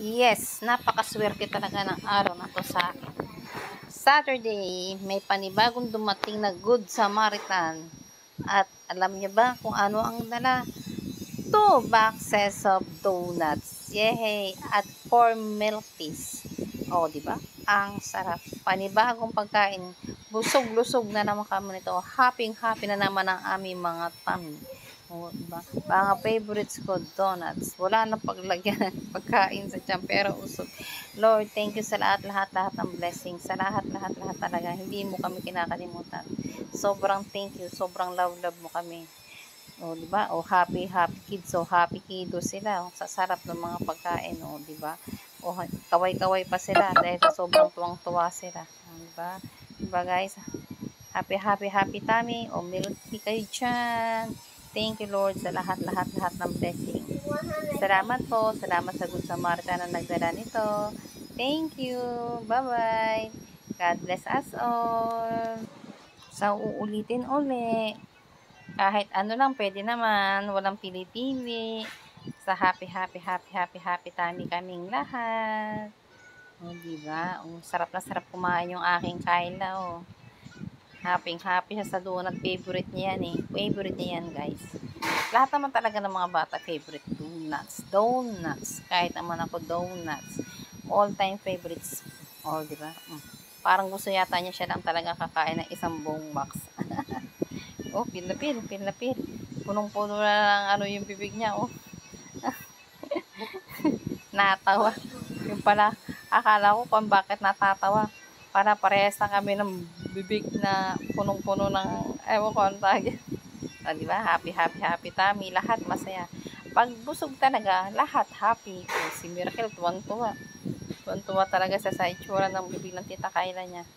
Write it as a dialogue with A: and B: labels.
A: Yes, napakaswerte talaga ng araw na to sa akin. Saturday, may panibagong dumating na Good Samaritan. At alam niyo ba kung ano ang dala? 2 boxes of donuts. Yay! At 4 milk teas. O, di ba? Ang sarap. Panibagong pagkain. Busog-lusog na naman kami nito. Happy-happy na naman ang aming mga tummy. O, diba? Mga favorites ko, donuts. Wala na paglagyan ng pagkain sa tiyan, pero usog. Lord, thank you sa lahat-lahat ng blessings. Sa lahat-lahat talaga. Hindi mo kami kinakalimutan. Sobrang thank you. Sobrang love mo kami. O, di ba? O, happy kids. O, happy kiddos sila. O, sa sarap ng mga pagkain. O, di ba? O, kaway-kaway pa sila dahil sa sobrang tuwang-tuwa sila. O, di ba? Di ba, guys? Happy tummy. O, milk tea kayo dyan. Thank you, Lord, sa lahat ng blessing. Salamat po. Salamat sa Good Samaritan na nagdala nito. Thank you. Bye-bye. God bless us all. Sa uulitin uli. Kahit ano lang, pwede naman. Walang pili-pili. Sa happy tummy kaming lahat. O, diba? Sarap na sarap kumain yung aking Kyla, o. Happy siya sa donut. Favorite niya yan, eh. Favorite niya yan, guys. Lahat naman talaga ng mga bata, favorite donuts. Kahit naman ako, donuts. All-time favorites. O, diba? Parang gusto yata niya siya lang talaga kakain ng isang buong box. Oh, pil na pil. Punong-puno na lang yung bibig niya, oh. Natawa. Yung pala, akala ko kung bakit natatawa. Para parehas na kami ng bibig na punong-puno ng, ewan ko ano tawag. O, diba? Happy tummy. Lahat masaya. Pag busog talaga, lahat happy. Si Miracle, tuwang-tuwa. Tuwang-tuwa talaga sa itsura ng bibig ng tita Kyla niya.